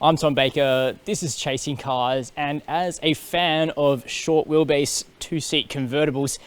I'm Tom Baker, this is Chasing Cars, and as a fan of short wheelbase two-seat convertibles,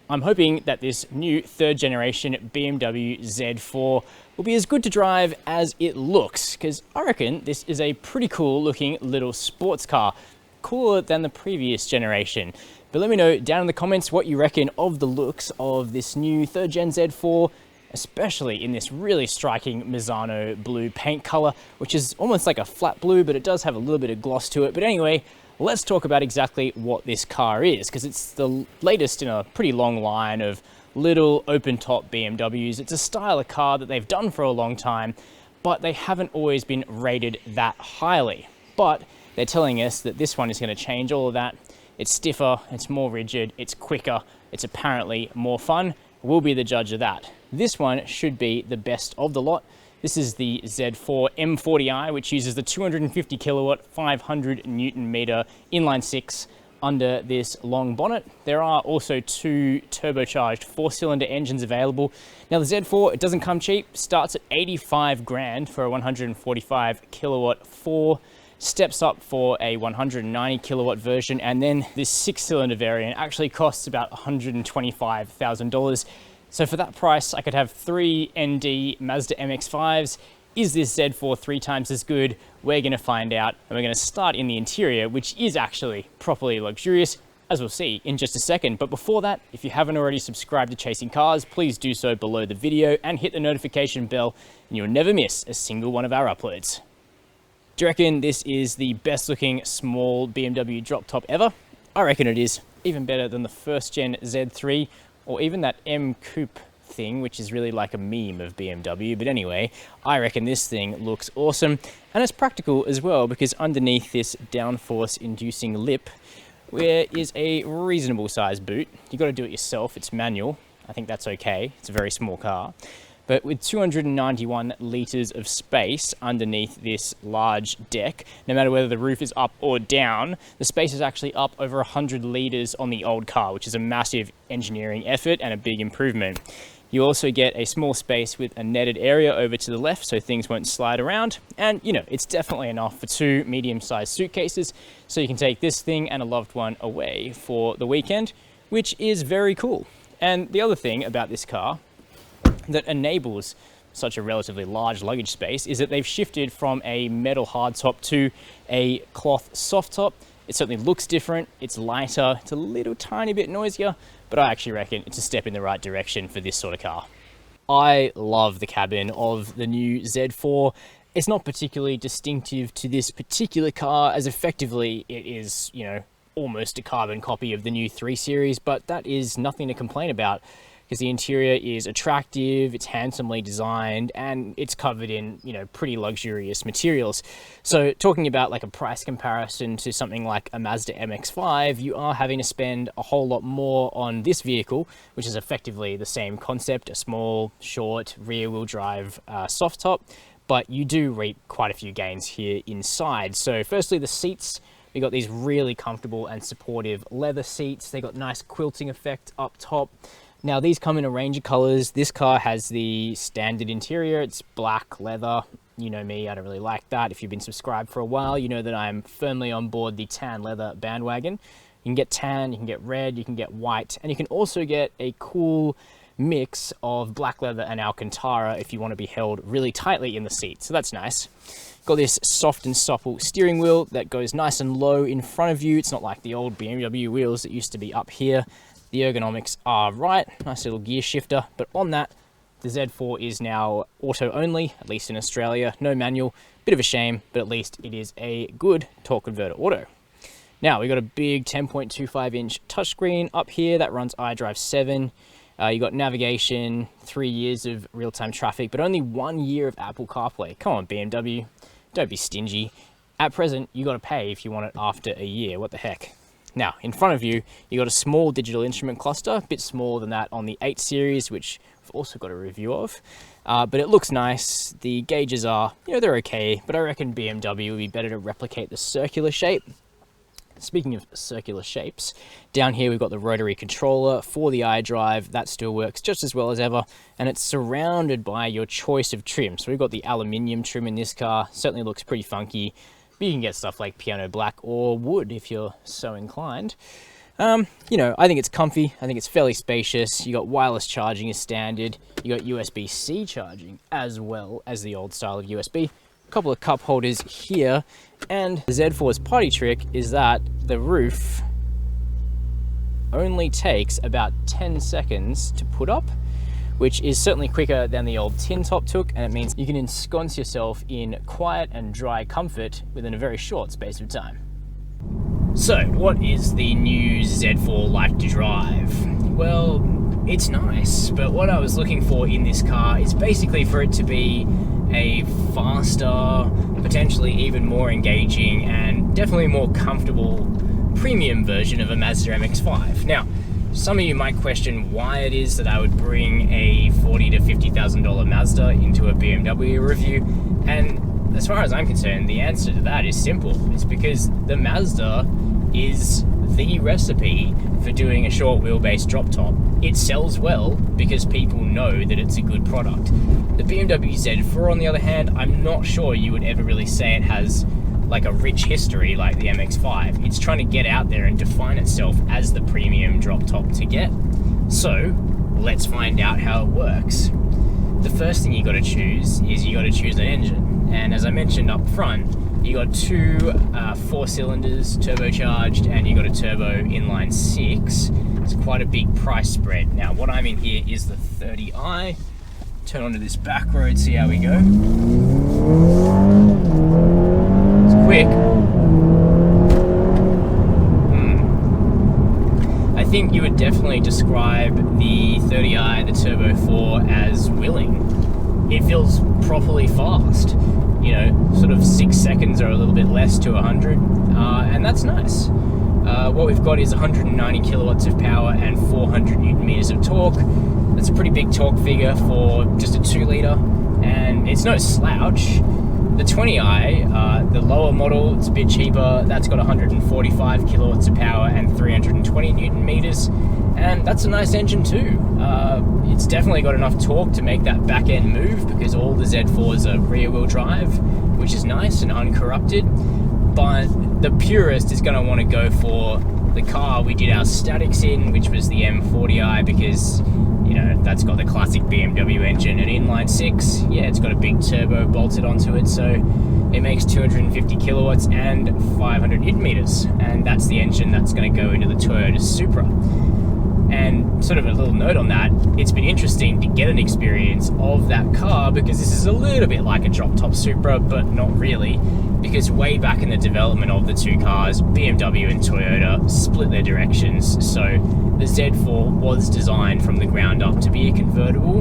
I'm hoping that this new third generation BMW Z4 will be as good to drive as it looks, because I reckon this is a pretty cool looking little sports car, cooler than the previous generation. But let me know down in the comments what you reckon of the looks of this new third gen Z4, especially in this really striking Mazzano blue paint color, which is almost like a flat blue, but it does have a little bit of gloss to it. But anyway, let's talk about exactly what this car is, because it's the latest in a pretty long line of little open top BMWs. It's a style of car that they've done for a long time, but they haven't always been rated that highly. But they're telling us that this one is going to change all of that. It's stiffer, it's more rigid, it's quicker, it's apparently more fun. We'll be the judge of that. This one should be the best of the lot. This is the Z4 M40i, which uses the 250 kilowatt, 500 Newton meter inline six under this long bonnet. There are also two turbocharged 4-cylinder engines available. Now the Z4, it doesn't come cheap, starts at 85 grand for a 145 kilowatt 4, steps up for a 190 kilowatt version, and then this 6-cylinder variant actually costs about $125,000. So for that price, I could have 3 ND Mazda MX-5s. Is this Z4 3 times as good? We're gonna find out, and we're gonna start in the interior, which is actually properly luxurious, as we'll see in just a second. But before that, if you haven't already subscribed to Chasing Cars, please do so below the video and hit the notification bell, and you'll never miss a single one of our uploads. Do you reckon this is the best looking small BMW drop top ever? I reckon it is. Even better than the first gen Z3 or even that M Coupe thing, which is really like a meme of BMW. But anyway, I reckon this thing looks awesome, and it's practical as well, because underneath this downforce inducing lip there is a reasonable size boot. You got to do it yourself, it's manual. I think that's okay, it's a very small car. But with 291 litres of space underneath this large deck, no matter whether the roof is up or down, the space is actually up over 100 litres on the old car, which is a massive engineering effort and a big improvement. You also get a small space with a netted area over to the left so things won't slide around. And you know, it's definitely enough for 2 medium-sized suitcases, so you can take this thing and a loved one away for the weekend, which is very cool. And the other thing about this car that enables such a relatively large luggage space is that they've shifted from a metal hardtop to a cloth soft top. It certainly looks different, it's lighter, it's a little tiny bit noisier, but I actually reckon it's a step in the right direction for this sort of car. I love the cabin of the new Z4. It's not particularly distinctive to this particular car, as effectively it is, you know, almost a carbon copy of the new 3 Series, but that is nothing to complain about, because the interior is attractive, it's handsomely designed, and it's covered in, you know, pretty luxurious materials. So talking about like a price comparison to something like a Mazda MX-5, you are having to spend a whole lot more on this vehicle, which is effectively the same concept, a small, short, rear-wheel drive soft top, but you do reap quite a few gains here inside. So firstly, the seats. We got these really comfortable and supportive leather seats. They got nice quilting effect up top. Now these come in a range of colors. This car has the standard interior. It's black leather. You know me, I don't really like that. If you've been subscribed for a while, you know that I'm firmly on board the tan leather bandwagon. You can get tan, you can get red, you can get white, and you can also get a cool mix of black leather and Alcantara if you want to be held really tightly in the seat. So that's nice. Got this soft and supple steering wheel that goes nice and low in front of you. It's not like the old BMW wheels that used to be up here. The ergonomics are right, nice little gear shifter, but on that, the Z4 is now auto only, at least in Australia, no manual. Bit of a shame, but at least it is a good torque converter auto. Now, we got a big 10.25 inch touchscreen up here that runs iDrive 7. You got navigation, 3 years of real-time traffic, but only 1 year of Apple CarPlay. Come on, BMW, don't be stingy. At present, you got to pay if you want it after a year. What the heck? Now, in front of you, you got a small digital instrument cluster, a bit smaller than that on the 8 Series, which I've also got a review of. But it looks nice. The gauges are, you know, they're okay, but I reckon BMW would be better to replicate the circular shape. Speaking of circular shapes, down here we've got the Rotary Controller for the iDrive. That still works just as well as ever, and it's surrounded by your choice of trim. So we've got the aluminium trim in this car, certainly looks pretty funky. But you can get stuff like piano black or wood if you're so inclined. You know, I think it's comfy. I think it's fairly spacious. You got wireless charging as standard. You got USB-C charging as well as the old style of USB. A couple of cup holders here. And the Z4's party trick is that the roof only takes about 10 seconds to put up, which is certainly quicker than the old tin top took, and it means you can ensconce yourself in quiet and dry comfort within a very short space of time. So, what is the new Z4 like to drive? Well, it's nice, but what I was looking for in this car is basically for it to be a faster, potentially even more engaging, and definitely more comfortable premium version of a Mazda MX-5. Now, some of you might question why it is that I would bring a $40,000 to $50,000 Mazda into a BMW review, and as far as I'm concerned, the answer to that is simple. It's because the Mazda is the recipe for doing a short wheelbase drop top. It sells well because people know that it's a good product. The BMW Z4, on the other hand, I'm not sure you would ever really say it has like a rich history like the MX-5. It's trying to get out there and define itself as the premium drop top to get. So let's find out how it works. The first thing you got to choose is you got to choose an engine, and as I mentioned up front, you got two 4 cylinders turbocharged, and you got a turbo inline 6. It's quite a big price spread. Now what I'm in here is the 30i. Turn onto this back road, see how we go. Quick. I think you would definitely describe the 30i, the Turbo 4, as willing. It feels properly fast. You know, sort of 6 seconds or a little bit less to 100, and that's nice. What we've got is 190 kilowatts of power and 400 newton meters of torque. That's a pretty big torque figure for just a 2-litre, and it's no slouch. The 20i, the lower model, it's a bit cheaper. That's got 145 kilowatts of power and 320 newton meters, and that's a nice engine too. It's definitely got enough torque to make that back end move because all the Z4s are rear wheel drive, which is nice and uncorrupted. But the purist is going to want to go for the car we did our statics in, which was the M40i, because you know, that's got the classic BMW engine, an inline 6. Yeah, it's got a big turbo bolted onto it, so it makes 250 kilowatts and 500 newton meters, and that's the engine that's going to go into the Toyota Supra. And sort of a little note on that, it's been interesting to get an experience of that car because this is a little bit like a drop top Supra, but not really, because way back in the development of the two cars, BMW and Toyota split their directions, so the Z4 was designed from the ground up to be a convertible,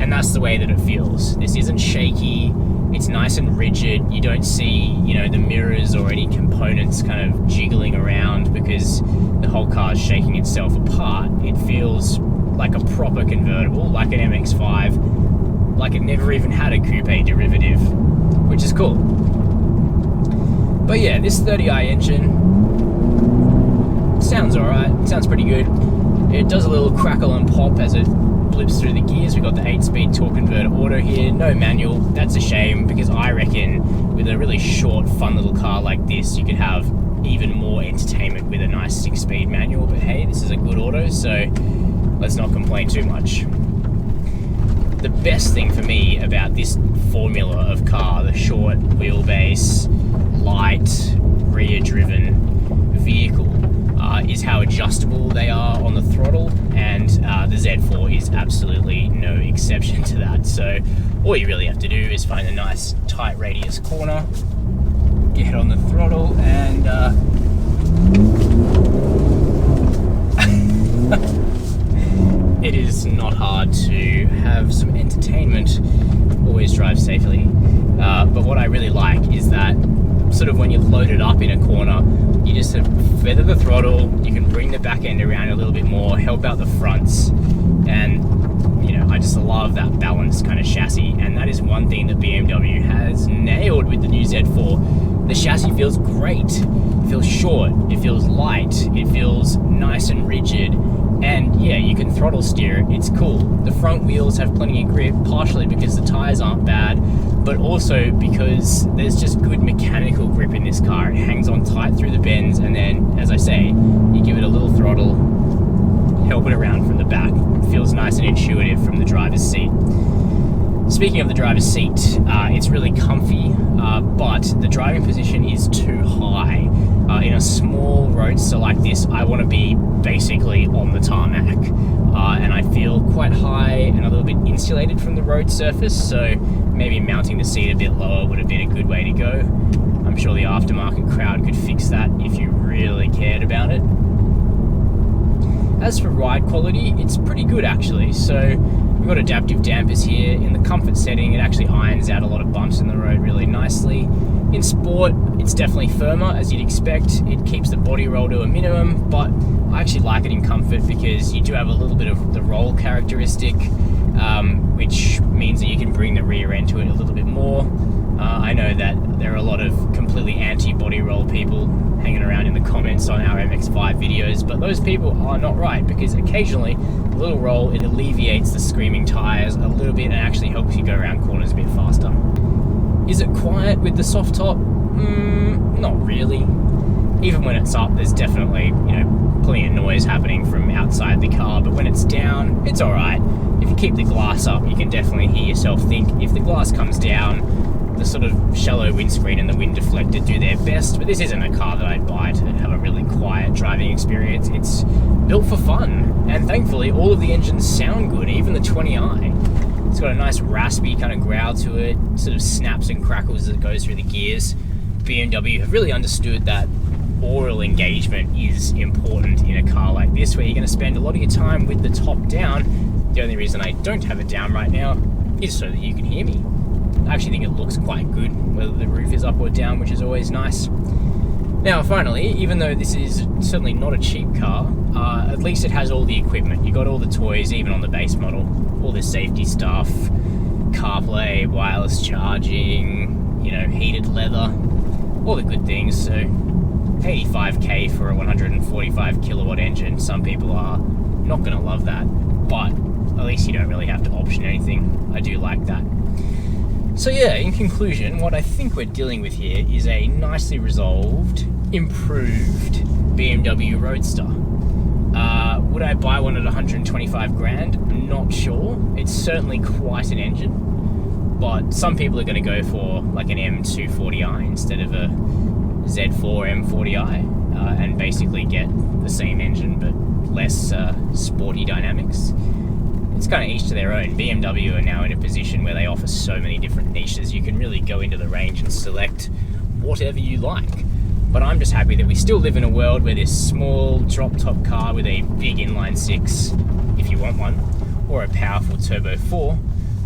and that's the way that it feels. This isn't shaky, it's nice and rigid. You don't see, you know, the mirrors or any components kind of jiggling around because the whole car is shaking itself apart. It feels like a proper convertible, like an MX-5, like it never even had a coupe derivative, which is cool. But yeah, this 30i engine sounds alright, sounds pretty good. It does a little crackle and pop as it blips through the gears. We've got the 8-speed torque converter auto here, no manual. That's a shame because I reckon with a really short, fun little car like this, you could have even more entertainment with a nice 6-speed manual. But hey, this is a good auto, so let's not complain too much. The best thing for me about this formula of car, the short wheelbase, light, rear-driven vehicle, is how adjustable they are on the throttle, and the Z4 is absolutely no exception to that. So all you really have to do is find a nice tight radius corner, get on the throttle, and it is not hard to have some entertainment. Always drive safely. But what I really like is that sort of when you load it up in a corner, you just feather the throttle, you can bring the back end around a little bit more, help out the fronts, and you know, I just love that balanced kind of chassis, and that is one thing that BMW has nailed with the new Z4. The chassis feels great, it feels short, it feels light, it feels nice and rigid, and yeah, you can throttle steer, it's cool. The front wheels have plenty of grip, partially because the tires aren't bad, but also because there's just good mechanical grip in this car. It hangs on tight through the bends, and then, as I say, you give it a little throttle, help it around from the back. It feels nice and intuitive from the driver's seat. Speaking of the driver's seat, it's really comfy, but the driving position is too high. In a small roadster like this, I want to be basically on the tarmac, and I feel quite high and a little bit insulated from the road surface, so maybe mounting the seat a bit lower would have been a good way to go. I'm sure the aftermarket crowd could fix that if you really cared about it. As for ride quality, it's pretty good actually. So we've got adaptive dampers here. In the comfort setting, it actually irons out a lot of bumps in the road really nicely. In sport, it's definitely firmer, as you'd expect. It keeps the body roll to a minimum, but I actually like it in comfort because you do have a little bit of the roll characteristic, which means that you can bring the rear end to it a little bit more. I know that there are a lot of completely anti-body roll people hanging around in the comments on our MX-5 videos, but those people are not right, because occasionally a little roll, it alleviates the screaming tires a little bit and actually helps you go around corners a bit faster. Is it quiet with the soft top? Not really. Even when it's up, there's definitely, plenty of noise happening from outside the car, but when it's down, it's alright. If you keep the glass up, you can definitely hear yourself think. If the glass comes down, the sort of shallow windscreen and the wind deflector do their best, but this isn't a car that I'd buy to have a really quiet driving experience. It's built for fun, and thankfully all of the engines sound good, even the 20i. It's got a nice raspy kind of growl to it, sort of snaps and crackles as it goes through the gears. BMW have really understood that oral engagement is important in a car like this, where you're going to spend a lot of your time with the top down. The only reason I don't have it down right now is so that you can hear me. I actually think it looks quite good, whether the roof is up or down, which is always nice. Now, finally, even though this is certainly not a cheap car, at least it has all the equipment. You got all the toys, even on the base model, all the safety stuff, CarPlay, wireless charging, heated leather, all the good things. So, $85K for a 145 kilowatt engine. Some people are not going to love that, but at least you don't really have to option anything. I do like that. So yeah, in conclusion, what I think we're dealing with here is a nicely resolved, improved BMW Roadster. Would I buy one at 125 grand? Not sure. It's certainly quite an engine, but some people are going to go for like an M240i instead of a Z4 M40i, and basically get the same engine but less sporty dynamics. It's kind of each to their own. BMW are now in a position where they offer so many different niches. You can really go into the range and select whatever you like. But I'm just happy that we still live in a world where this small drop-top car with a big inline-6, if you want one, or a powerful turbo 4,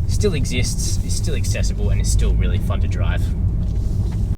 still exists, is still accessible, and is still really fun to drive.